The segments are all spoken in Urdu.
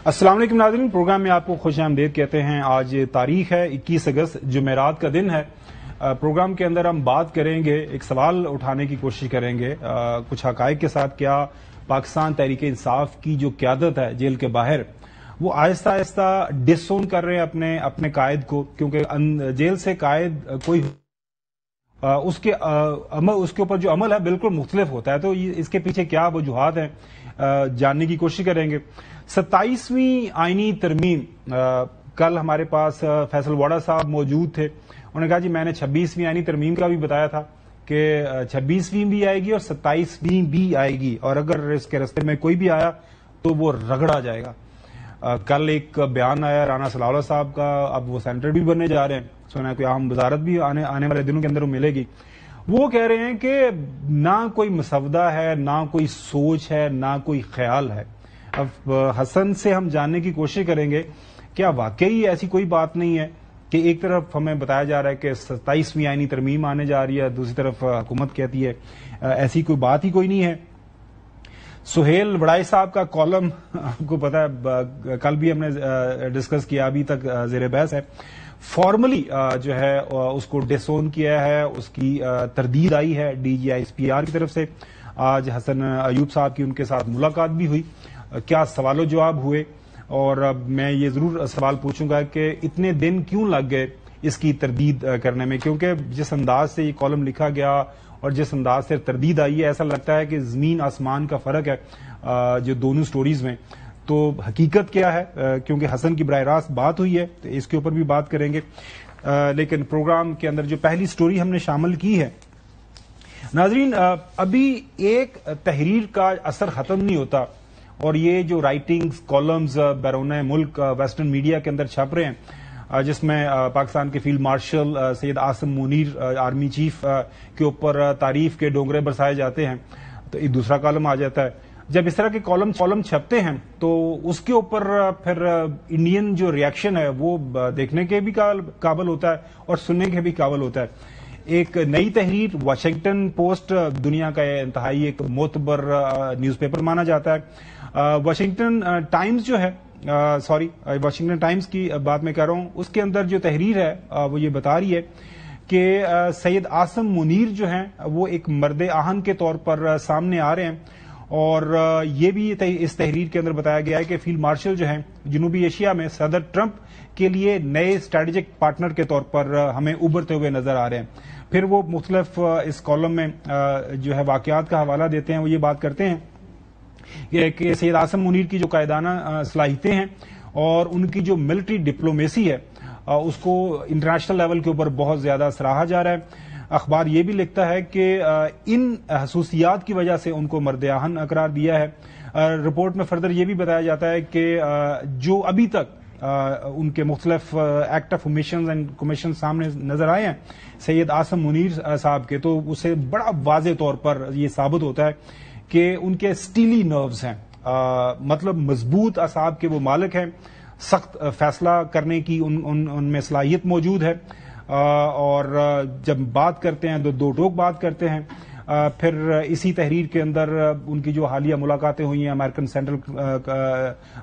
السلام علیکم ناظرین، پروگرام میں آپ کو خوش آمدید کہتے ہیں۔ آج تاریخ ہے 21 اگست، جمعرات کا دن ہے۔ پروگرام کے اندر ہم بات کریں گے، ایک سوال اٹھانے کی کوشش کریں گے کچھ حقائق کے ساتھ۔ کیا پاکستان تحریک انصاف کی جو قیادت ہے جیل کے باہر، وہ آہستہ آہستہ ڈس اون کر رہے ہیں اپنے قائد کو؟ کیونکہ جیل سے قائد کوئی اس کے اوپر جو عمل ہے بالکل مختلف ہوتا ہے، تو اس کے پیچھے کیا وجوہات ہیں جاننے کی کوشش کریں گے۔ 27ویں آئینی ترمیم، کل ہمارے پاس فیصل واڑا صاحب موجود تھے۔ انہوں نے کہا جی میں نے 26ویں آئینی ترمیم کا بھی بتایا تھا کہ 26ویں بھی آئے گی اور 27ویں بھی آئے گی، اور اگر اس کے رستے میں کوئی بھی آیا تو وہ رگڑا جائے گا۔ کل ایک بیان آیا رانا صلاح اللہ صاحب کا، اب وہ سینیٹر بھی بننے جا رہے ہیں، سنا ہے کوئی اہم وزارت بھی آنے والے دنوں کے اندر ملے گی۔ وہ کہہ رہے ہیں کہ نہ کوئی مسودہ ہے، نہ کوئی سوچ ہے، نہ کوئی خیال ہے۔ اب حسن سے ہم جاننے کی کوشش کریں گے کیا واقعی ایسی کوئی بات نہیں ہے کہ ایک طرف ہمیں بتایا جا رہا ہے کہ 27ویں آئینی ترمیم آنے جا رہی ہے، دوسری طرف حکومت کہتی ہے ایسی کوئی بات ہی کوئی نہیں ہے۔ سہیل وڑائی صاحب کا کالم آپ کو پتا ہے، کل بھی ہم نے ڈسکس کیا، ابھی تک زیر بحث ہے۔ فارملی جو ہے اس کو ڈس اون کیا ہے، اس کی تردید آئی ہے D G S P R کی طرف سے۔ آج حسن ایوب صاحب کی ان کے ساتھ ملاقات بھی ہوئی، کیا سوال و جواب ہوئے، اور میں یہ ضرور سوال پوچھوں گا کہ اتنے دن کیوں لگ گئے اس کی تردید کرنے میں؟ کیونکہ جس انداز سے یہ کالم لکھا گیا اور جس انداز سے تردید آئی ہے، ایسا لگتا ہے کہ زمین آسمان کا فرق ہے جو دونوں سٹوریز میں۔ تو حقیقت کیا ہے؟ کیونکہ حسن کی براہ راست بات ہوئی ہے تو اس کے اوپر بھی بات کریں گے، لیکن پروگرام کے اندر جو پہلی سٹوری ہم نے شامل کی ہے، ناظرین ابھی ایک تحریر کا اثر ختم نہیں ہوتا، اور یہ جو رائٹنگز کالمز بیرون ملک ویسٹرن میڈیا کے اندر چھپ رہے ہیں، جس میں پاکستان کے field marshal Syed Asim Munir army chief کے اوپر تعریف کے ڈونگرے برسائے جاتے ہیں، تو ایک دوسرا کالم آ جاتا ہے۔ جب اس طرح کے کالم چھپتے ہیں تو اس کے اوپر پھر انڈین جو ریاکشن ہے وہ دیکھنے کے بھی قابل ہوتا ہے اور سننے کے بھی قابل ہوتا ہے۔ ایک نئی تحریر، واشنگٹن پوسٹ دنیا کا انتہائی ایک معتبر نیوز پیپر مانا جاتا ہے۔ واشنگٹن ٹائمز جو ہے، واشنگٹن ٹائمز کی بات میں کر رہا ہوں، اس کے اندر جو تحریر ہے وہ یہ بتا رہی ہے کہ سید عاصم منیر جو ہیں وہ ایک مرد آہن کے طور پر سامنے آ رہے ہیں، اور یہ بھی اس تحریر کے اندر بتایا گیا ہے کہ فیلڈ مارشل جو ہیں جنوبی ایشیا میں صدر ٹرمپ کے لیے نئے اسٹریٹجک پارٹنر کے طور پر ہمیں ابھرتے ہوئے نظر آ رہے ہیں۔ پھر وہ مختلف اس کالم میں جو ہے واقعات کا حوالہ دیتے ہیں، وہ یہ بات کرتے ہیں کہ سید عاصم منیر کی جو قائدانہ صلاحیتیں ہیں اور ان کی جو ملٹری ڈپلومیسی ہے اس کو انٹرنیشنل لیول کے اوپر بہت زیادہ سراہا جا رہا ہے۔ اخبار یہ بھی لکھتا ہے کہ ان خصوصیات کی وجہ سے ان کو مرد آہن قرار دیا ہے۔ رپورٹ میں فردر یہ بھی بتایا جاتا ہے کہ جو ابھی تک ان کے مختلف ایکٹ آف اومیشنز اینڈ کمیشن سامنے نظر آئے ہیں سید عاصم منیر صاحب کے، تو اسے بڑا واضح طور پر یہ ثابت ہوتا ہے کہ ان کے سٹیلی نروز ہیں، مطلب مضبوط اعصاب کے وہ مالک ہیں، سخت فیصلہ کرنے کی ان میں صلاحیت موجود ہے، اور جب بات کرتے ہیں تو دو ٹوک بات کرتے ہیں۔ پھر اسی تحریر کے اندر ان کی جو حالیہ ملاقاتیں ہوئی ہیں امریکن سینٹرل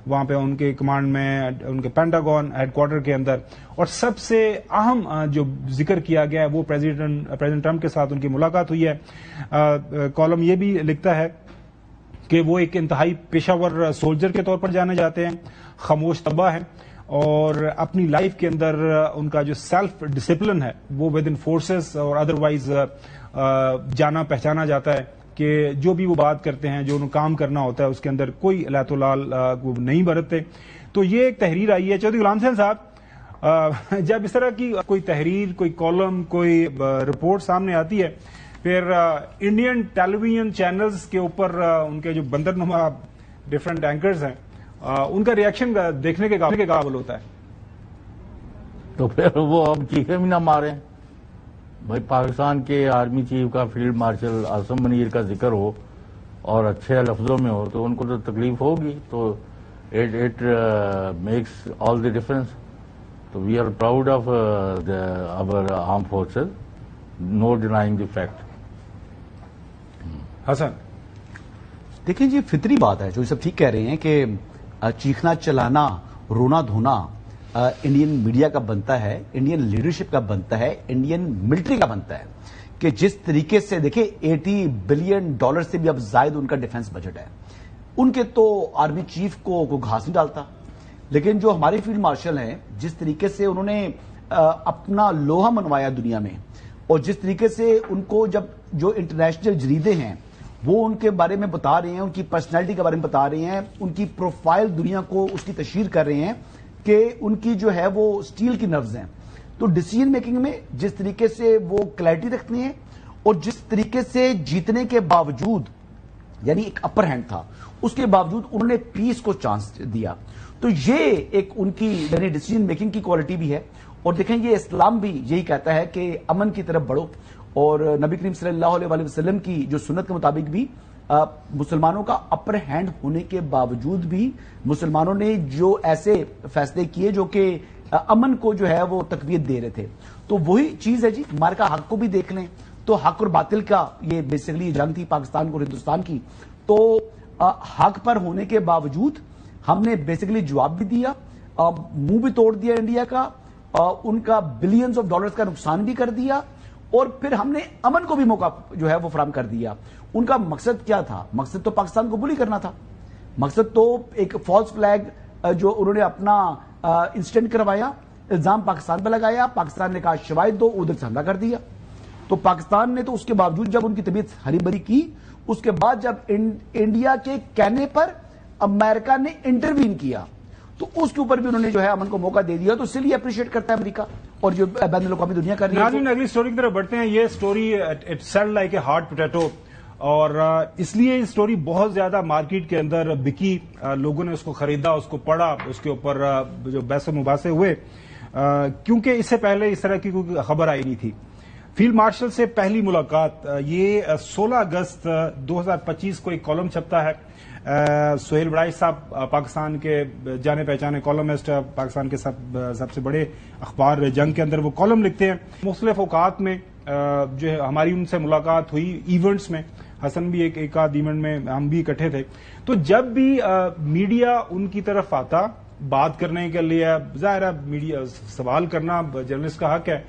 وہاں پہ ان کے کمانڈ میں، ان کے پینٹاگون ہیڈ کوارٹر کے اندر، اور سب سے اہم جو ذکر کیا گیا ہے وہ پریزیڈنٹ ٹرمپ کے ساتھ ان کی ملاقات ہوئی ہے۔ کالم یہ بھی لکھتا ہے کہ وہ ایک انتہائی پیشہ ور سولجر کے طور پر جانے جاتے ہیں، خاموش طبع ہیں، اور اپنی لائف کے اندر ان کا جو سیلف ڈسپلن ہے وہ ود ان فورسز اور ادروائز جانا پہچانا جاتا ہے کہ جو بھی وہ بات کرتے ہیں، جو انہیں کام کرنا ہوتا ہے اس کے اندر کوئی لہت و لال نہیں برتتے۔ تو یہ ایک تحریر آئی ہے۔ چودھری غلام حسین صاحب، جب اس طرح کی کوئی تحریر، کوئی کالم، کوئی رپورٹ سامنے آتی ہے، پھر انڈین ٹیلی ویژن چینلز کے اوپر ان کے جو بندر نما ڈفرنٹ اینکرز ہیں، ان کا ریئیکشن دیکھنے کے قابل ہوتا ہے، تو پھر وہ اب چیخیں بھی نہ ماریں۔ بھائی پاکستان کے آرمی چیف کا فیلڈ مارشل عاصم منیر کا ذکر ہو اور اچھے لفظوں میں ہو تو ان کو تو تکلیف ہوگی، تو it makes all the difference. تو we are proud of our armed forces, no denying the fact. Hasan دیکھیں جی، فطری بات ہے جو سب ٹھیک کہہ رہے ہیں کہ چیخنا چلانا رونا دھونا انڈین میڈیا کا بنتا ہے، انڈین لیڈرشپ کا بنتا ہے، انڈین ملٹری کا بنتا ہے کہ جس طریقے سے دیکھیں $80 بلین سے بھی اب زائد ان کا ڈیفنس بجٹ ہے، ان کے تو آرمی چیف کو کوئی گھاس نہیں ڈالتا، لیکن جو ہمارے فیلڈ مارشل ہیں جس طریقے سے انہوں نے اپنا لوہا منوایا دنیا میں، اور جس طریقے سے ان کو جب جو انٹرنیشنل جریدے ہیں وہ ان کے بارے میں بتا رہے ہیں، ان کی پرسنالٹی کے بارے میں بتا رہے ہیں، ان کی پروفائل دنیا کو اس کی تشہیر کر رہے ہیں کہ ان کی جو ہے وہ سٹیل کی نروز ہیں، تو ڈیسیژن میکنگ میں جس طریقے سے وہ کلیئرٹی رکھتے ہیں اور جس طریقے سے جیتنے کے باوجود، یعنی ایک اپر ہینڈ تھا، اس کے باوجود انہوں نے پیس کو چانس دیا، تو یہ ایک ان کی یعنی ڈیسیژن میکنگ کی کوالٹی بھی ہے۔ اور دیکھیں یہ اسلام بھی یہی کہتا ہے کہ امن کی طرف بڑھو، اور نبی کریم صلی اللہ علیہ وسلم کی جو سنت کے مطابق بھی مسلمانوں کا اپر ہینڈ ہونے کے باوجود بھی مسلمانوں نے جو ایسے فیصلے کیے جو کہ امن کو جو ہے وہ تقویت دے رہے تھے، تو وہی چیز ہے جی۔ ہمارے حق کو بھی دیکھ لیں تو حق اور باطل کا یہ بیسیکلی جنگ تھی پاکستان اور ہندوستان کی، تو حق پر ہونے کے باوجود ہم نے بیسیکلی جواب بھی دیا، منہ بھی توڑ دیا انڈیا کا، ان کا بلینز آف ڈالرز کا نقصان بھی کر دیا، اور پھر ہم نے امن کو بھی موقع جو ہے وہ فراہم کر دیا۔ ان کا مقصد کیا تھا؟ مقصد تو پاکستان کو بلی کرنا تھا، مقصد تو ایک فالس فلیگ جو انہوں نے اپنا انسٹنٹ کروایا، الزام پاکستان پہ لگایا، پاکستان نے کہا شواہد دو، ادھر سے حملہ کر دیا، تو پاکستان نے تو اس کے باوجود جب ان کی طبیعت ہری بھری کی، اس کے بعد جب انڈیا کے کہنے پر امریکہ نے انٹروین کیا تو اس کے اوپر بھی انہوں نے جو ہے امن کو موقع دے دیا، تو اس لیے اپریشیٹ کرتا ہے امریکہ اور جو بین الاقوامی دنیا کر رہی ہے۔ ناظرین اگلی سٹوری کی طرف بڑھتے ہیں۔ یہ story it sailed like a hot potato, اور اس لیے یہ سٹوری بہت زیادہ مارکیٹ کے اندر بکی، لوگوں نے اس کو خریدا، اس کو پڑھا، اس کے اوپر جو بحث و مباحثے ہوئے، کیونکہ اس سے پہلے اس طرح کی کوئی خبر آئی نہیں تھی۔ فیلڈ مارشل سے پہلی ملاقات، یہ 16 اگست 2025 کو ایک کالم چھپتا ہے۔ سہیل بڑائی صاحب پاکستان کے جانے پہچانے کالمسٹ، پاکستان کے سب سے بڑے اخبار جنگ کے اندر وہ کالم لکھتے ہیں۔ مختلف اوقات میں جو ہے ہماری ان سے ملاقات ہوئی، ایونٹس میں، حسن بھی ایک آدھ ایونٹ میں ہم بھی اکٹھے تھے، تو جب بھی میڈیا ان کی طرف آتا بات کرنے کے لیے، ظاہر ہے میڈیا سوال کرنا جرنلسٹ کا حق ہے،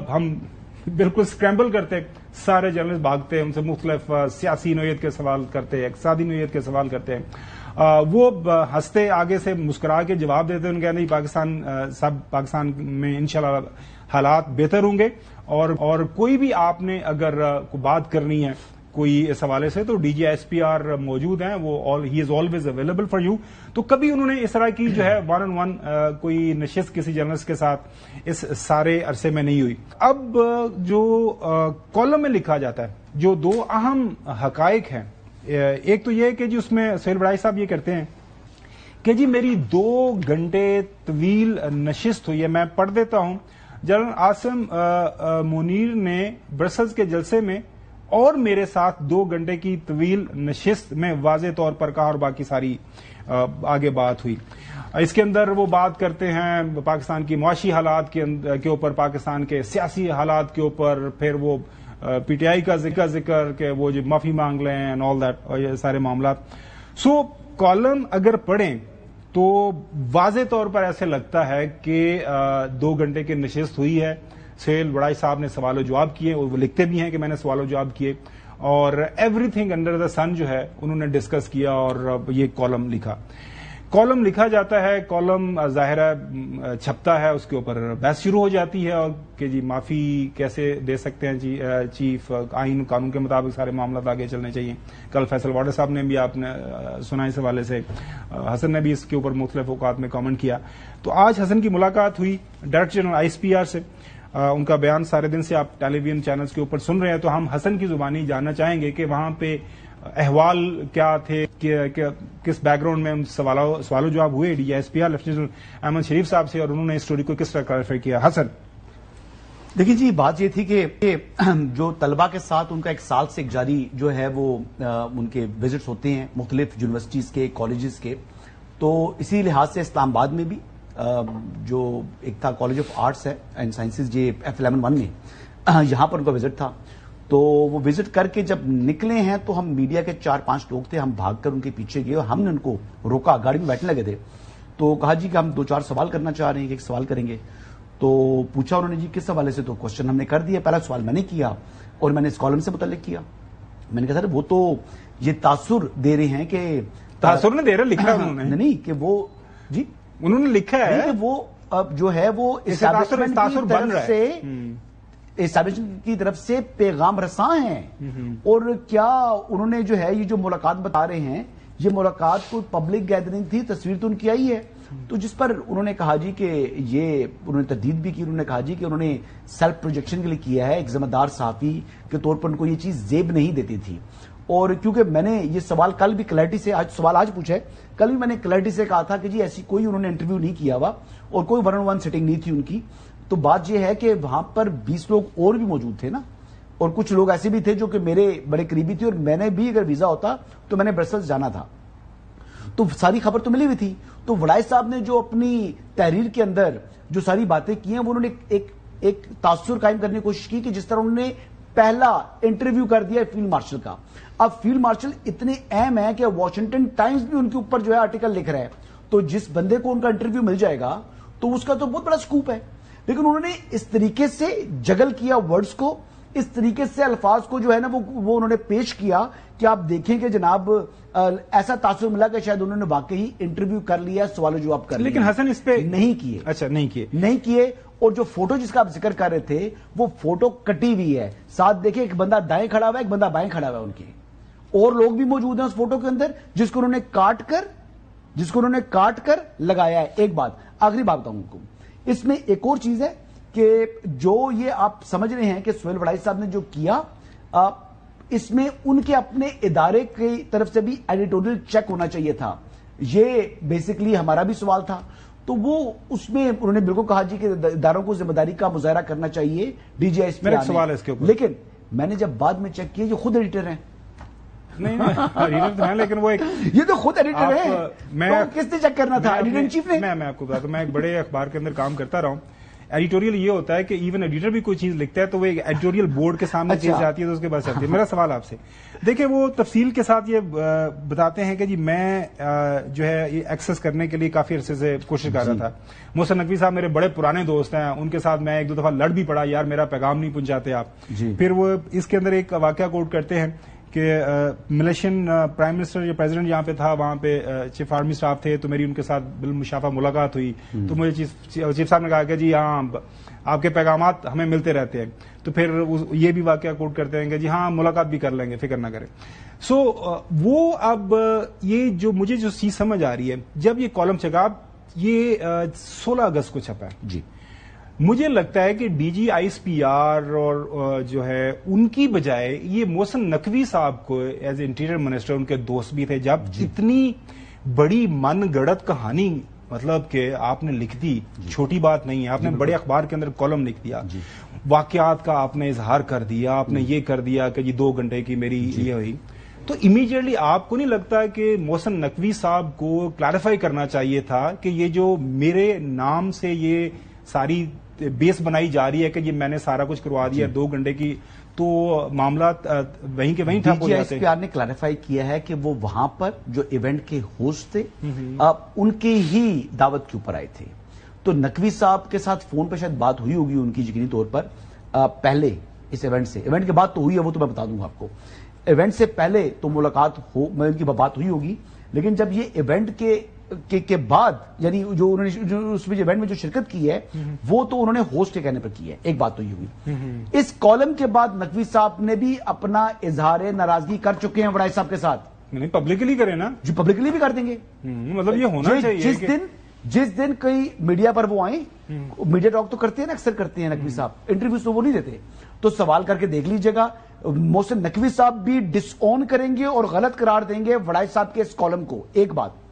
ہم بالکل سکریمبل کرتے، سارے جرنلسٹ بھاگتے، ان سے مختلف سیاسی نوعیت کے سوال کرتے، اقتصادی نوعیت کے سوال کرتے، وہ ہنستے آگے سے مسکرا کے جواب دیتے، ان کا نہیں پاکستان میں انشاءاللہ حالات بہتر ہوں گے، اور کوئی بھی آپ نے اگر بات کرنی ہے کوئی اس حوالے سے تو D G S P R موجود ہیں، وہ he is always available for you. تو کبھی انہوں نے اس طرح کی جو ہے ون آن ون کوئی نشست کسی جرنلسٹ کے ساتھ اس سارے عرصے میں نہیں ہوئی۔ اب جو کالم میں لکھا جاتا ہے، جو دو اہم حقائق ہیں، ایک تو یہ ہے کہ جی اس میں سہیل بڑائی صاحب یہ کرتے ہیں کہ جی میری 2 گھنٹے طویل نشست ہوئی ہے، میں پڑھ دیتا ہوں۔ جنرل عاصم منیر نے برسلز کے جلسے میں اور میرے ساتھ 2 گھنٹے کی طویل نشست میں واضح طور پر کہا، اور باقی ساری آگے بات ہوئی۔ اس کے اندر وہ بات کرتے ہیں پاکستان کی معاشی حالات کے اوپر، پاکستان کے سیاسی حالات کے اوپر، پھر وہ پی ٹی آئی کا ذکر کہ وہ جو معافی مانگ لیں اینڈ آل دیٹ، اور یہ سارے معاملات۔ سو کالم اگر پڑھیں تو واضح طور پر ایسے لگتا ہے کہ 2 گھنٹے کی نشست ہوئی ہے، سہیل بڑائی صاحب نے سوال و جواب کیے، اور وہ لکھتے بھی ہیں کہ میں نے سوال و جواب کیے، اور ایوری تھنگ انڈر دا سن جو ہے انہوں نے ڈسکس کیا، اور یہ کالم لکھا جاتا ہے۔ کالم ظاہر ہے چھپتا ہے، اس کے اوپر بحث شروع ہو جاتی ہے، اور کہ جی معافی کیسے دے سکتے ہیں جی چیف، آئین قانون کے مطابق سارے معاملات آگے چلنے چاہیے۔ کل فیصل واڈر صاحب نے بھی، آپ نے سنا اس حوالے سے، حسن نے بھی اس کے اوپر مختلف اوقات میں کامنٹ کیا۔ تو آج حسن کی ملاقات ہوئی director general I S P are سے، ان کا بیان سارے دن سے آپ ٹیلی ویژن چینلز کے اوپر سن رہے ہیں، تو ہم حسن کی زبانی جاننا چاہیں گے کہ وہاں پہ احوال کیا تھے، کس بیک گراؤنڈ میں سوال و جواب ہوئے D S P R lieutenant Ahmed Sharif Sahab سے، اور انہوں نے اس اسٹوری کو کس طرح کلیریفائی کیا۔ حسن دیکھیے جی، بات یہ تھی کہ جو طلبہ کے ساتھ ان کا 1 سال سے جاری جو ہے وہ ان کے وزٹس ہوتے ہیں مختلف یونیورسٹیز کے، کالجز کے، تو اسی لحاظ سے اسلام آباد میں بھی جو ایک تھا کالج آف آرٹس ہے اینڈ سائنسز، یہ F11 میں یہاں پر ان کا وزٹ تھا، تو وہ وزٹ کر کے جب نکلے ہیں تو ہم میڈیا کے 4-5 لوگ تھے, ہم بھاگ کر ان کے پیچھے گئے اور ہم نے ان کو روکا, گاڑی میں بیٹھنے لگے تھے تو کہا جی کہ ہم 2-4 سوال کرنا چاہ رہے ہیں, ایک سوال کریں گے. تو پوچھا انہوں نے جی کس حوالے سے, تو کوشچن ہم نے کر دیا. پہلا سوال میں نے کیا اور میں نے اس کالم سے متعلق کیا. میں نے کہا سر وہ تو یہ تاثر دے رہے ہیں کہ تاثر نے دے رہا, لکھا انہوں نے نہیں کہ وہ جی انہوں نے لکھا ہے کہ وہ جو ہے وہ اسٹیبلشمنٹ کی طرف سے پیغام رساں ہیں. اور کیا انہوں نے جو ہے یہ جو ملاقات بتا رہے ہیں یہ ملاقات کوئی پبلک گیدرنگ تھی, تصویر تو ان کی آئی ہے. تو جس پر انہوں نے کہا جی کہ یہ انہوں نے تردید بھی کی, انہوں نے کہا جی کہ انہوں نے سیلف پروجیکشن کے لیے کیا ہے, ایک ذمہ دار صحافی کے طور پر ان کو یہ چیز زیب نہیں دیتی تھی. اور کیونکہ میں نے یہ سوال کل بھی کلیئرٹی سے, آج پوچھا ہے, کل بھی میں نے کلیئرٹی سے کہا تھا کہ جی ایسی کوئی انہوں نے انٹرویو نہیں کیا ہوا اور کوئی 1-on-1 سیٹنگ نہیں تھی ان کی. تو بات یہ ہے کہ وہاں پر 20 لوگ اور بھی موجود تھے نا, اور کچھ لوگ ایسے بھی تھے جو کہ میرے بڑے قریبی تھے, اور میں نے بھی اگر ویزا ہوتا تو میں نے برسلز جانا تھا. تو ساری خبر تو ملی ہوئی تھی. تو وڑائے صاحب نے جو اپنی تحریر کے اندر جو ساری باتیں کی ہیں وہ انہوں نے ایک تاثر قائم کرنے کی کوشش کی کہ جس طرح انہوں نے پہلا انٹرویو کر دیا فیلڈ مارشل کا. اب فیلڈ مارشل اتنے اہم ہے کہ واشنگٹن ٹائمز بھی ان کے اوپر جو ہے آرٹیکل لکھ رہا ہے. تو جس بندے کو ان کا انٹرویو مل جائے گا تو اس کا تو بہت بڑا سکوپ ہے. لیکن انہوں نے اس طریقے سے جگل کیا ورڈز کو, اس طریقے سے الفاظ کو جو ہے نا وہ انہوں نے پیش کیا کہ آپ دیکھیں کہ جناب ایسا تاثر ملا کہ شاید انہوں نے واقعی انٹرویو کر لیا, سوال و جواب کر لیا. لیکن حسن اس پہ نہیں کیے. اچھا نہیں کیے. اور جو فوٹو جس کا آپ ذکر کر رہے تھے وہ فوٹو کٹی ہوئی ہے. ساتھ دیکھیں ایک بندہ دائیں کھڑا ہوا ہے, ایک بندہ بائیں کھڑا ہوا ہے. ان کے اور لوگ بھی موجود ہیں اس فوٹو کے اندر جس کو انہوں نے کاٹ کر لگایا ہے. ایک بات آخری بات بتاؤں کو, اس میں ایک اور چیز ہے کہ جو یہ آپ سمجھ رہے ہیں کہ سہیل وڑائی صاحب نے جو کیا, اس میں ان کے اپنے ادارے کی طرف سے بھی ایڈیٹوریل چیک ہونا چاہیے تھا. یہ بیسیکلی ہمارا بھی سوال تھا. تو وہ اس میں انہوں نے بالکل کہا جی کہ اداروں کو ذمہ داری کا مظاہرہ کرنا چاہیے ڈی جی ایس پی. میرا سوال ہے اس کے اوپر, لیکن میں نے جب بعد میں چیک کیا یہ خود ایڈیٹر ہیں. نہیں ایڈیٹر ہیں لیکن وہ یہ تو خود ایڈیٹر ہے. میں کس نے چیک کرنا تھا, ایڈیٹر ان چیف نے. میں آپ کو بتاتا ہوں, میں ایک بڑے اخبار کے اندر کام کرتا رہا ہوں. ایڈیٹوریل یہ ہوتا ہے کہ ایون ایڈیٹر بھی کوئی چیز لکھتا ہے تو وہ ایک ایڈیٹوریل بورڈ کے سامنے چیز جاتی ہے تو اس کے بعد چلتی ہے. میرا سوال آپ سے, دیکھیں وہ تفصیل کے ساتھ یہ بتاتے ہیں کہ جی میں جو ہے یہ ایکسس کرنے کے لیے کافی عرصے سے کوشش کر رہا تھا. محسن نقوی صاحب میرے بڑے پرانے دوست ہیں, ان کے ساتھ میں 1-2 دفعہ لڑ بھی پڑا, یار میرا پیغام نہیں پہنچاتے آپ. پھر وہ اس کے اندر ایک واقعہ کوٹ کرتے ہیں کہ ملیشین پرائم منسٹر یا پریزیڈنٹ یہاں پہ تھا, وہاں پہ چیف آرمی اسٹاف تھے, تو میری ان کے ساتھ بالمشافہ ملاقات ہوئی. تو مجھے چیف صاحب نے کہا کہ جی ہاں آپ کے پیغامات ہمیں ملتے رہتے ہیں. تو پھر یہ بھی واقعہ کوٹ کرتے ہیں کہ جی ہاں ملاقات بھی کر لیں گے, فکر نہ کریں. سو وہ اب یہ جو مجھے جو چیز سمجھ آ رہی ہے, جب یہ کالم چکا, یہ 16 اگست کو چھپا ہے جی, مجھے لگتا ہے کہ D G I S P R اور جو ہے ان کی بجائے یہ محسن نقوی صاحب کو ایز اے انٹیریئر منسٹر, ان کے دوست بھی تھے, جب اتنی بڑی من گڑت کہانی مطلب کہ آپ نے لکھ دی, چھوٹی بات نہیں ہے, آپ نے بڑے اخبار کے اندر کالم لکھ دیا, واقعات کا آپ نے اظہار کر دیا, آپ نے یہ کر دیا کہ یہ 2 گھنٹے کی میری یہ ہوئی, تو امیڈیٹلی آپ کو نہیں لگتا کہ محسن نقوی صاحب کو کلیریفائی کرنا چاہیے تھا کہ یہ جو میرے نام سے یہ ساری بیس بنائی جا رہی ہے کہ یہ میں نے سارا کچھ کروا دیا 2 گھنٹے کی, تو معاملات وہیں کے وہیں ٹھپ ہو جاتے ہیں. ڈی جی نے کلیریفائی کیا ہے کہ وہ وہاں پر جو ایونٹ کے ہوسٹ تھے ان کے ہی دعوت کے اوپر آئے تھے. تو نقوی صاحب کے ساتھ فون پہ شاید بات ہوئی ہوگی ان کی یقینی طور پر پہلے اس ایونٹ سے, ایونٹ کے بعد تو ہوئی ہے وہ تو میں بتا دوں گا آپ کو, ایونٹ سے پہلے تو ملاقات ان کی بات ہوئی ہوگی. لیکن جب یہ ایونٹ کے بعد یعنی جو انہوں نے اس میں ایونٹ میں جو شرکت کی ہے وہ تو انہوں نے ہوسٹ کے کہنے پر کی ہے, ایک بات تو یہ ہوئی. اس کالم کے بعد نقوی صاحب نے بھی اپنا اظہار ناراضگی کر چکے ہیں وڑائی صاحب کے ساتھ. نہیں پبلکلی کریں نا, جو پبلکلی بھی کر دیں گے, مطلب یہ ہونا چاہیے. جس دن کئی میڈیا پر وہ آئیں, میڈیا ٹاک تو کرتے ہیں نا, اکثر کرتے ہیں نقوی صاحب, انٹرویوز تو وہ نہیں دیتے, تو سوال کر کے دیکھ لیجئے گا. محسن نقوی صاحب بھی ڈس اون کریں گے اور غلط قرار دیں گے وڑائی صاحب کے اس کالم کو. ایک بات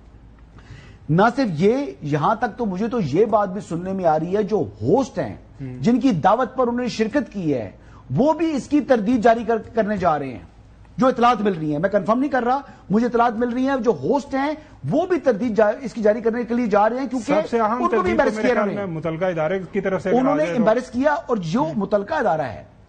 نہ صرف یہ, یہاں تک تو مجھے تو یہ بات بھی سننے میں آ رہی ہے جو ہوسٹ ہیں جن کی دعوت پر انہوں نے شرکت کی ہے وہ بھی اس کی تردید جاری کرنے جا رہے ہیں. جو اطلاعات مل رہی ہیں, میں کنفرم نہیں کر رہا, مجھے اطلاعات مل رہی ہیں, جو ہوسٹ ہیں وہ بھی تردید اس کی جاری کرنے کے لیے جا رہے ہیں کیونکہ ان کو بھی امبیرس کیا, متعلقہ ادارے کی طرف سے انہوں نے امبیرس کیا. اور جو متعلقہ ادارہ ہے,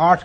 8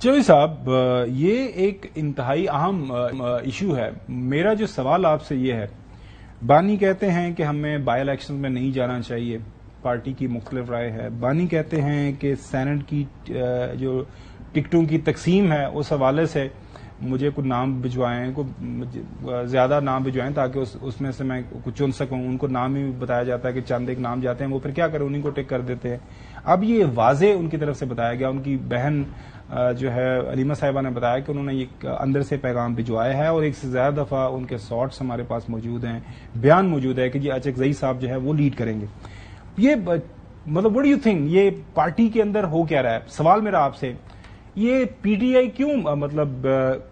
چوہدری صاحب، یہ ایک انتہائی اہم ایشو ہے. میرا جو سوال آپ سے یہ ہے، بانی کہتے ہیں کہ ہمیں بائی الیکشن میں نہیں جانا چاہیے، پارٹی کی مختلف رائے ہے. بانی کہتے ہیں کہ سینٹ کی جو ٹکٹوں کی تقسیم ہے اس حوالے سے مجھے کچھ نام بھجوائیں، زیادہ نام بھجوائیں تاکہ اس میں سے میں کچھ چن سکوں. ان کو نام ہی بتایا جاتا ہے کہ چند ایک نام جاتے ہیں، وہ پھر کیا کریں، انہیں کو ٹک کر دیتے ہیں. اب یہ واضح ان کی طرف سے بتایا گیا، ان کی بہن جو ہے علیمہ صاحبہ نے بتایا کہ انہوں نے یہ اندر سے پیغام بھجوایا ہے، اور ایک سے زیادہ دفعہ ان کے سارٹس ہمارے پاس موجود ہیں، بیان موجود ہے کہ جی اچکزئی صاحب جو ہے وہ لیڈ کریں گے. یہ مطلب وٹ ڈو یو تھنک یہ پارٹی کے اندر ہو کیا رہا ہے؟ سوال میرا آپ سے، یہ پی ٹی آئی کیوں مطلب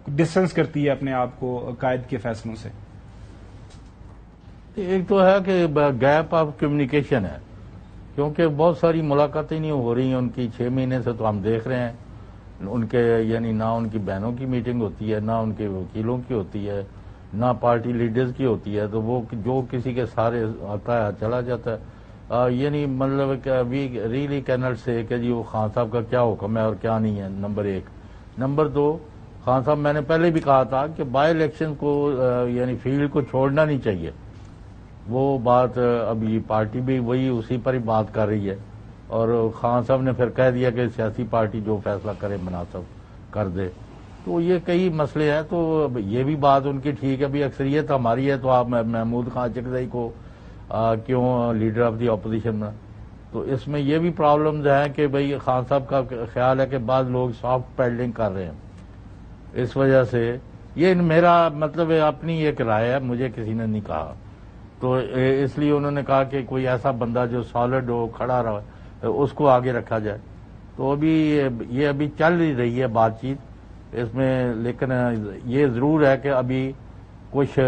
ڈسٹینس کرتی ہے اپنے آپ کو قائد کے فیصلوں سے؟ ایک تو ہے کہ گیپ آف کمیونیکیشن ہے، کیونکہ بہت ساری ملاقاتیں نہیں ہو رہی ہیں ان کی. 6 مہینے سے تو ہم دیکھ رہے ہیں ان کے، یعنی نہ ان کی بہنوں کی میٹنگ ہوتی ہے، نہ ان کے وکیلوں کی ہوتی ہے، نہ پارٹی لیڈرز کی ہوتی ہے. تو وہ جو کسی کے سارے آتا ہے چلا جاتا ہے. یعنی مطلب کہ وی ریئلی کینٹ سے کہ جی وہ خان صاحب کا کیا حکم ہے اور کیا نہیں ہے، نمبر 1. نمبر 2، خان صاحب میں نے پہلے بھی کہا تھا کہ بائی الیکشن کو یعنی فیلڈ کو چھوڑنا نہیں چاہیے. وہ بات ابھی پارٹی بھی وہی اسی پر ہی بات کر رہی ہے، اور خان صاحب نے پھر کہہ دیا کہ سیاسی پارٹی جو فیصلہ کرے مناسب کر دے. تو یہ کئی مسئلے ہیں. تو یہ بھی بات ان کی ٹھیک ہے، بھی اکثریت ہماری ہے تو آپ محمود خان اچکزئی کو کیوں لیڈر آف دی اپوزیشن میں. تو اس میں یہ بھی پرابلمز ہیں کہ بھئی خان صاحب کا خیال ہے کہ بعض لوگ سافٹ پیڈلنگ کر رہے ہیں. اس وجہ سے یہ میرا مطلب اپنی ایک رائے ہے، مجھے کسی نے نہیں کہا. تو اس لیے انہوں نے کہا کہ کوئی ایسا بندہ جو سالڈ ہو، کھڑا رہے، اس کو آگے رکھا جائے. تو یہ ابھی چل ہی رہی ہے بات چیت اس میں. لیکن یہ ضرور ہے کہ ابھی کچھ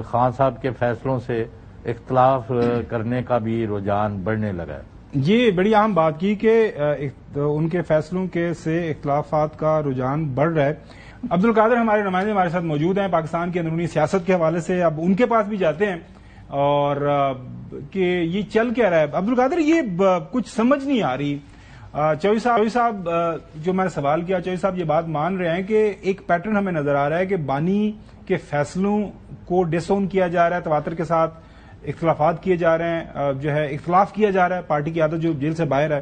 خان صاحب کے فیصلوں سے اختلاف کرنے کا بھی رجحان بڑھنے لگا ہے. یہ بڑی اہم بات کی کہ ان کے فیصلوں کے سے اختلافات کا رجحان بڑھ رہا ہے. عبد القادر ہمارے نمائندے ہمارے ساتھ موجود ہیں پاکستان کی اندرونی سیاست کے حوالے سے. اب ان کے پاس بھی جاتے ہیں اور کہ یہ چل کیا رہا ہے. عبد القادر، یہ کچھ سمجھ نہیں آ رہی. چوہدری صاحب جو میں نے سوال کیا، چوہدری صاحب یہ بات مان رہے ہیں کہ ایک پیٹرن ہمیں نظر آ رہا ہے کہ بانی کے فیصلوں کو ڈس اون کیا جا رہا ہے، تواتر کے ساتھ اختلافات کیے جا رہے ہیں، جو ہے اختلاف کیا جا رہا ہے. پارٹی کی عادت جو جیل سے باہر ہے،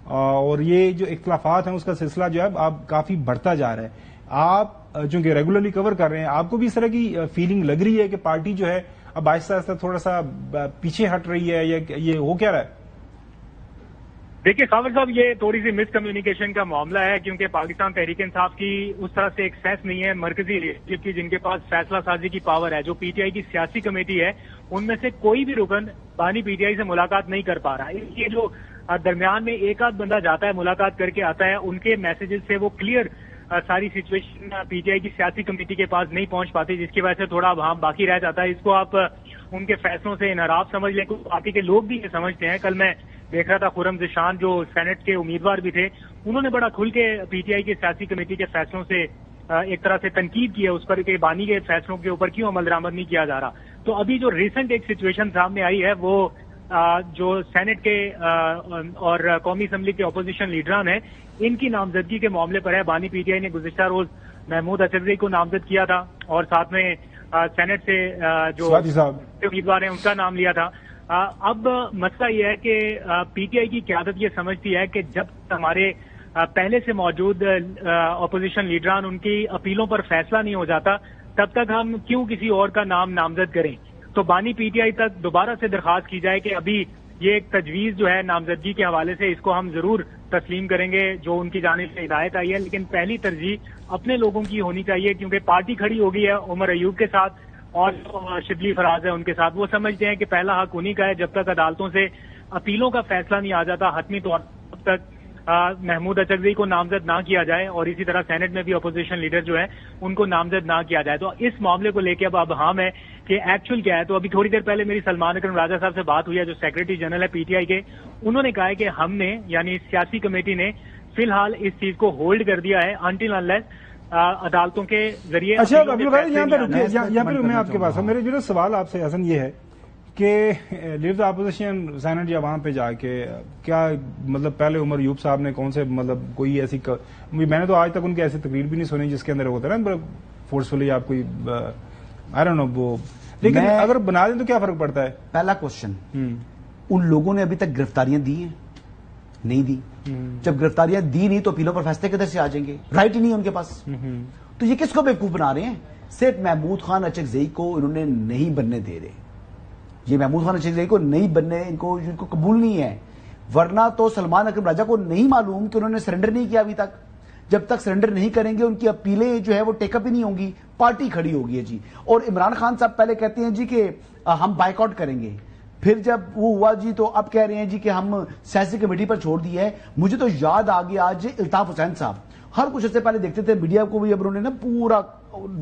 اور یہ جو اختلافات ہیں اس کا سلسلہ جو ہے اب کافی بڑھتا جا رہا ہے. آپ چونکہ ریگولرلی کور کر رہے ہیں، آپ کو بھی اس طرح کی فیلنگ لگ رہی ہے کہ پارٹی جو ہے اب آہستہ آہستہ تھوڑا سا پیچھے ہٹ رہی ہے، یا یہ ہو کیا رہا ہے؟ دیکھیے خاور صاحب، یہ تھوڑی سی مس کمیونیکیشن کا معاملہ ہے، کیونکہ پاکستان تحریک انصاف کی اس طرح سے ایک سینس نہیں ہے مرکزی لیڈرشپ کی جن کے پاس فیصلہ سازی کی پاور ہے. جو پی ٹی آئی کی سیاسی کمیٹی ہے ان میں سے کوئی بھی رکن بانی پی ٹی آئی سے ملاقات نہیں کر پا رہا. اس لیے جو درمیان میں ایک آدھ بندہ جاتا ہے، ملاقات کر کے آتا ہے، ان کے میسیجز سے وہ کلیئر ساری سچویشن پی ٹی آئی کی سیاسی کمیٹی کے پاس نہیں پہنچ پاتی، جس کی وجہ سے تھوڑا ابہام باقی رہ جاتا ہے. اس کو آپ ان کے فیصلوں سے انحراف سمجھ لیں. باقی کے لوگ بھی یہ سمجھتے ہیں. کل میں دیکھ رہا تھا خرم ذیشان جو سینٹ کے امیدوار بھی تھے، انہوں نے بڑا کھل کے پی ٹی آئی کی سیاسی کمیٹی کے فیصلوں سے ایک طرح سے تنقید کی ہے اس پر کہ بانی کے فیصلوں کے اوپر کیوں عمل درآمد نہیں کیا جا رہا. تو ابھی جو ریسنٹ ایک سچویشن سامنے آئی ہے وہ جو سینٹ کے اور قومی اسمبلی کے اپوزیشن لیڈران ہیں ان کی نامزدگی کے معاملے پر ہے. بانی پی ٹی آئی نے گزشتہ روز محمود اچکزئی کو نامزد کیا تھا اور ساتھ میں سینٹ سے جو امیدوار ہیں ان کا نام لیا تھا. اب مسئلہ یہ ہے کہ پی ٹی آئی کی قیادت یہ سمجھتی ہے کہ جب ہمارے پہلے سے موجود اپوزیشن لیڈران ان کی اپیلوں پر فیصلہ نہیں ہو جاتا تب تک ہم کیوں کسی اور کا نام نامزد کریں. تو بانی پی ٹی آئی تک دوبارہ سے درخواست کی جائے کہ ابھی یہ ایک تجویز جو ہے نامزدگی کے حوالے سے اس کو ہم ضرور تسلیم کریں گے جو ان کی جانب سے ہدایت آئی ہے، لیکن پہلی ترجیح اپنے لوگوں کی ہونی چاہیے کیونکہ پارٹی کھڑی ہو گئی ہے عمر ایوب کے ساتھ اور شبلی فراز ہے ان کے ساتھ. وہ سمجھتے ہیں کہ پہلا حق انہی کا ہے. جب تک عدالتوں سے اپیلوں کا فیصلہ نہیں آ جاتا حتمی طور پر تب تک محمود اچکزئی کو نامزد نہ کیا جائے اور اسی طرح سینٹ میں بھی اپوزیشن لیڈر جو ہے ان کو نامزد نہ کیا جائے. تو اس معاملے کو لے کے اب ابہام ہے کہ ایکچوئل کیا ہے. تو ابھی تھوڑی دیر پہلے میری سلمان اکرم راجہ صاحب سے بات ہوئی ہے جو سیکرٹری جنرل ہے پی ٹی آئی کے. انہوں نے کہا ہے کہ ہم نے یعنی سیاسی کمیٹی نے فی الحال اس چیز کو ہولڈ کر دیا ہے انٹل انلیس عدالتوں کے ذریعے. اچھا عبدالقادر، یہاں پہ میں آپ کے پاس میرے جو سوال آپ سے حسن یہ ہے کہ لیڈر اپوزیشن سینٹ یا وہاں پہ جا کے کیا مطلب پہلے عمر ایوب صاحب نے کون سے مطلب کوئی ایسی میں نے تو آج تک ان کی ایسی تقریر بھی نہیں سنی جس کے اندر ہوتا ہے نا فورسفلی آپ کوئی آئی ڈونٹ نو وہ، لیکن اگر بنا دیں تو کیا فرق پڑتا ہے؟ پہلا کوشچن، ان لوگوں نے ابھی تک گرفتاریاں دی ہیں؟ نہیں دی. جب گرفتاریاں دی نہیں تو اپیلوں پر فیصلے کدھر سے آ جائیں گے؟ رائٹ ہی نہیں ہے ان کے پاس. تو یہ کس کو بیوقوف بنا رہے ہیں؟ صرف محمود خان اچکزئی کو انہوں نے نہیں بننے دے رہے. یہ محمود خان اچکزئی کو نہیں بننے ان کو قبول نہیں ہے. ورنہ تو سلمان اکرم راجہ کو نہیں معلوم کہ انہوں نے سرنڈر نہیں کیا ابھی تک. جب تک سرنڈر نہیں کریں گے ان کی اپیلیں جو ہے وہ ٹیک اپ ہی نہیں ہوں گی، پارٹی کھڑی ہوگی جی. اور عمران خان صاحب پہلے کہتے ہیں جی کہ ہم بائیک آؤٹ کریں گے، پھر جب وہ ہوا جی تو اب کہہ رہے ہیں جی کہ ہم سیاسی کمیٹی پر چھوڑ دیا ہے. مجھے تو یاد آ گیا آج الطاف حسین صاحب ہر کچھ سے پہلے دیکھتے تھے میڈیا کو بھی، اب انہوں نے نا پورا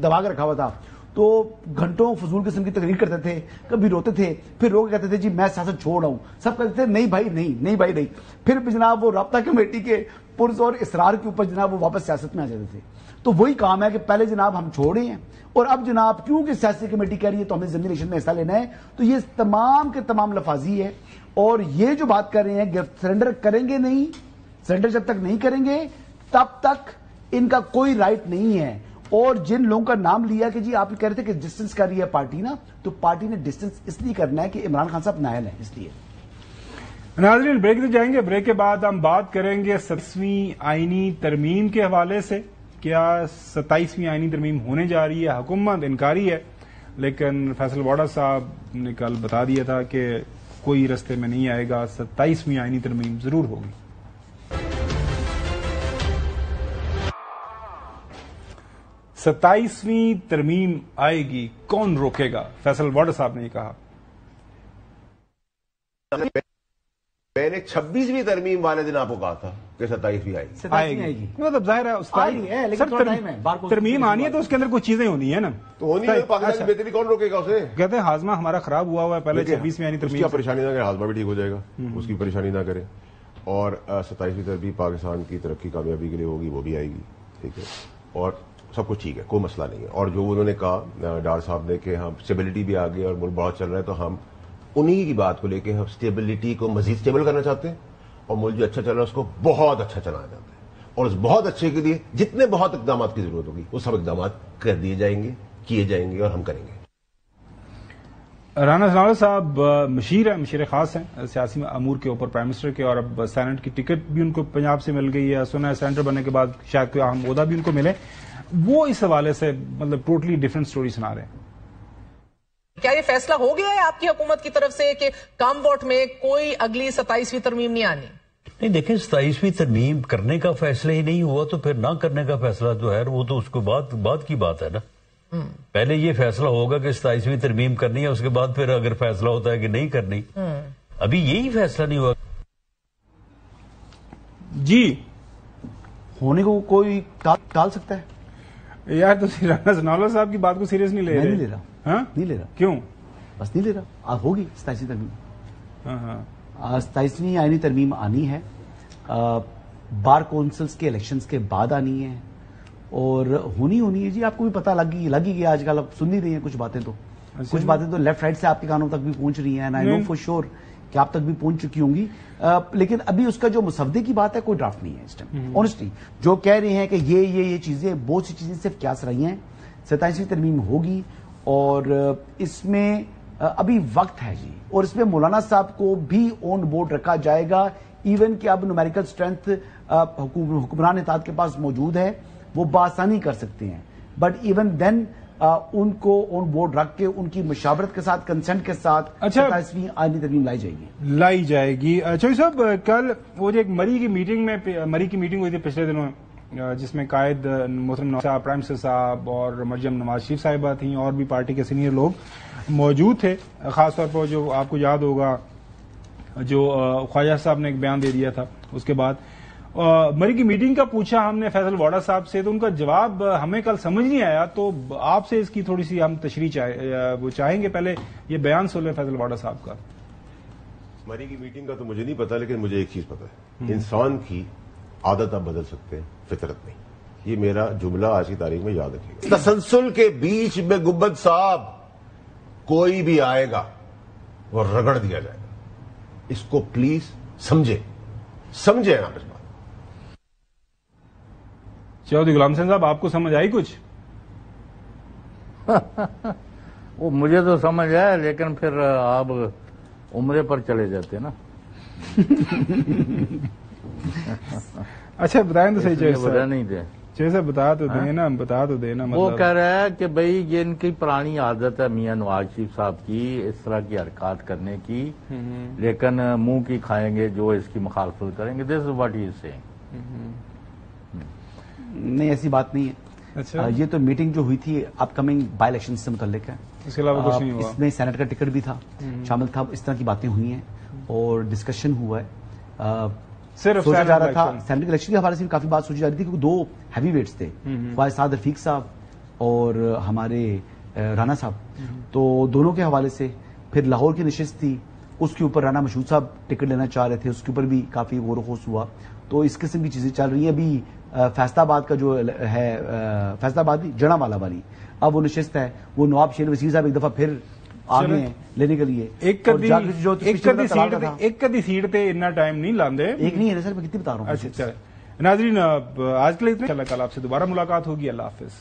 دبا کے رکھا ہوا تھا تو گھنٹوں فضول قسم کی تقریر کرتے تھے، کبھی روتے تھے، پھر رو کے کہتے تھے جی میں سیاست چھوڑ رہا ہوں. سب کہتے تھے نہیں بھائی نہیں، نہیں بھائی نہیں. پھر جناب وہ رابطہ کمیٹی کے پرز اور اسرار کے اوپر جناب وہ واپس سیاست میں آ جاتے تھے. تو وہی کام ہے کہ پہلے جناب ہم چھوڑے ہیں اور اب جناب کیونکہ سیاسی کمیٹی کہہ رہی ہے تو ہمیں ضمنی الیکشن میں حصہ لینا ہے. تو یہ تمام کے تمام لفاظی ہے. اور یہ جو بات کر رہے ہیں سرنڈر کریں گے نہیں، سرنڈر جب تک نہیں کریں گے تب تک ان کا کوئی رائٹ نہیں ہے. اور جن لوگوں کا نام لیا کہ جی آپ کہہ رہے تھے کہ ڈسٹنس کر رہی ہے پارٹی نا، تو پارٹی نے ڈسٹنس اس لیے کرنا ہے کہ عمران خان صاحب نائل ہیں، اس لیے. ناظرین بریک سے جائیں گے، بریک کے بعد ہم بات کریں گے 27ویں آئینی ترمیم کے حوالے سے. کیا 27ویں آئینی ترمیم ہونے جا رہی ہے؟ حکومت انکاری ہے، لیکن فیصل واڈا صاحب نے کل بتا دیا تھا کہ کوئی رستے میں نہیں آئے گا، 27ویں آئینی ترمیم ضرور ہوگی. 27ویں ترمیم آئے گی، کون روکے گا؟ فیصل واڈا صاحب نے یہ کہا. میں نے 26ویں ترمیم والے دن آپ کو کہا تھا کہ 27ویں آئے گی. مطلب ظاہر ہے ترمیم آنی ہے تو اس کے اندر کچھ چیزیں ہونی ہے نا، تو ہونی ہے. پاکستان کی بہتری کون روکے گا اسے؟ کہتے ہیں ہاضمہ ہمارا خراب ہوا ہے، پہلے 26ویں آئینی ترمیم. اس کی پریشانی نہ کرے، ہاضمہ بھی ٹھیک ہو جائے گا، اس کی پریشانی نہ کرے. اور 27ویں ترمیم پاکستان کی ترقی کامیابی کے لیے ہوگی، وہ بھی آئے گی. ٹھیک ہے، اور سب کچھ ٹھیک ہے، کوئی مسئلہ نہیں ہے. اور جو انہوں نے کہا ڈار صاحب نے کہ ہم اسٹیبلٹی بھی آ گئی اور ملک بہت چل رہا ہے، تو ہم انہی کی بات کو لے کے ہم اسٹیبلٹی کو مزید اسٹیبل کرنا چاہتے ہیں اور ملک جو اچھا چل رہا ہے اس کو بہت اچھا چلانا چاہتے ہیں. اور اس بہت اچھے کے لیے جتنے بہت اقدامات کی ضرورت ہوگی وہ سب اقدامات کر دیے جائیں گے، کیے جائیں گے اور ہم کریں گے. رانا ثناء اللہ صاحب مشیر خاص ہیں سیاسی امور کے اوپر پرائم منسٹر کے، اور اب سینٹ کی ٹکٹ بھی ان کو پنجاب سے مل گئی ہے. سنا ہے سینٹر بننے کے بعد شاید کوئی اہم عہدہ بھی ان کو ملے. وہ اس حوالے سے مطلب ٹوٹلی ڈفرنٹ سٹوری سنا رہے ہیں. کیا یہ فیصلہ ہو گیا ہے آپ کی حکومت کی طرف سے کہ کم ووٹ میں کوئی اگلی 27ویں ترمیم نہیں آنی؟ نہیں دیکھیں، 27ویں ترمیم کرنے کا فیصلہ ہی نہیں ہوا تو پھر نہ کرنے کا فیصلہ جو ہے وہ تو اس کو بعد کی بات ہے نا. پہلے یہ فیصلہ ہوگا کہ 27ویں ترمیم کرنی ہے، اس کے بعد پھر اگر فیصلہ ہوتا ہے کہ نہیں کرنی. ابھی یہی فیصلہ نہیں ہوا. جی ہونے کو کوئی ٹال سکتا ہے یار؟ تو رانا ثناء اللہ صاحب کی بات کو سیریس نہیں لے رہے؟ نہیں لے رہا. ہاں نہیں لے رہا. کیوں؟ بس نہیں لے رہا. ہوگی 27ویں ترمیم. ہاں 27ویں آئینی ترمیم آنی ہے. بار کونسلز کے الیکشنز کے بعد آنی ہے اور ہونی ہے. جی آپ کو بھی پتہ لگ ہی گیا، آج کل آپ سن نہیں رہی ہیں کچھ باتیں، تو کچھ باتیں تو لیفٹ رائٹ سے آپ کے کانوں تک بھی پہنچ رہی ہیں. آئی نو فور شیور کہ آپ تک بھی پہنچ چکی ہوں گی. لیکن ابھی اس کا جو مسودے کی بات ہے کوئی ڈرافٹ نہیں ہے اس ٹائم. آنیسٹلی جو کہہ رہے ہیں کہ یہ چیزیں بہت سی چیزیں صرف قیاس رہی ہیں. 27ویں ترمیم ہوگی اور اس میں ابھی وقت ہے جی. اور اس میں مولانا صاحب کو بھی آن بورڈ رکھا جائے گا. ایون کہ اب نومیریکل اسٹرینتھ حکمران اتحاد کے پاس موجود ہے، وہ بآسانی کر سکتے ہیں. بٹ ایون دین ان کو آن بورڈ رکھ کے ان کی مشاورت کے ساتھ، کنسنٹ کے ساتھ 27ویں آئینی ترمیم لائی جائے گی. چوہدری صاحب کل وہ جو ایک مری کی میٹنگ ہوئی تھی پچھلے دنوں جس میں قائد محترم نواز صاحب، پرائم منسٹر صاحب اور مریم نواز شریف صاحبہ تھیں، اور بھی پارٹی کے سینئر لوگ موجود تھے. خاص طور پر جو آپ کو یاد ہوگا جو خواجہ صاحب نے ایک بیان دے دیا تھا، اس کے بعد مری کی میٹنگ کا پوچھا ہم نے فیصل واڈا صاحب سے، تو ان کا جواب ہمیں کل سمجھ نہیں آیا. تو آپ سے اس کی تھوڑی سی ہم تشریح چاہیں گے. پہلے یہ بیان سن لیں فیصل واڈا صاحب کا. مری کی میٹنگ کا تو مجھے نہیں پتا، لیکن مجھے ایک چیز پتا ہے، انسان کی عادت آپ بدل سکتے ہیں، فطرت نہیں. یہ میرا جملہ آج کی تاریخ میں یاد رکھیے گا. تسلسل کے بیچ میں گنبد صاحب کوئی بھی آئے گا وہ رگڑ دیا جائے گا. اس کو پلیز سمجھیں آپ اس بات. چودھری غلام حسین صاحب آپ کو سمجھ آئی کچھ؟ وہ مجھے تو سمجھ آیا لیکن پھر آپ عمرے پر چلے جاتے نا. اچھا بتائیں تو صحیح چوہدری بتا نہیں دے صاحب بتا تو دینا وہ کہہ رہا ہے کہ بھئی یہ ان کی پرانی عادت ہے میاں نواز شریف صاحب کی اس طرح کی حرکات کرنے کی، لیکن منہ کی کھائیں گے جو اس کی مخالفت کریں گے. This is what he is saying. نہیں ایسی بات نہیں ہے. اچھا یہ تو میٹنگ جو ہوئی تھی اپ کمنگ بائی الیکشن سے متعلق ہے. اس کے علاوہ کچھ نہیں ہوا. اس میں سینٹ کا ٹکٹ بھی تھا شامل تھا. اس طرح کی باتیں ہوئی ہیں اور ڈسکشن ہوا ہے. صرف سوچا جا رہا تھا سینٹ الیکشن کے حوالے سے بھی کافی بات سوچی جا رہی تھی کیونکہ دو ہیوی ویٹس تھے، فواز سعد رفیق صاحب اور ہمارے رانا صاحب. تو دونوں کے حوالے سے پھر لاہور کی نشست تھی، اس کے اوپر رانا مشہود صاحب ٹکٹ لینا چاہ رہے تھے، اس کے اوپر بھی کافی غور و خوض ہوا. تو اس قسم کی چیزیں چل رہی ہیں. ابھی فیصلہ آباد کا جو ہے فیصلہ آباد جڑا والا والی اب وہ نشست ہے، وہ نواب شیر وسیع صاحب ایک دفعہ پھر آگے ہیں لینے کے لیے. ایک کدی سیٹ تے اتنا ٹائم نہیں لاندے. ایک نہیں ہے سر، میں کتنی بتا رہا ہوں. اچھا ناظرین آج کے لیے اتنا. کل آپ سے دوبارہ ملاقات ہوگی. اللہ حافظ.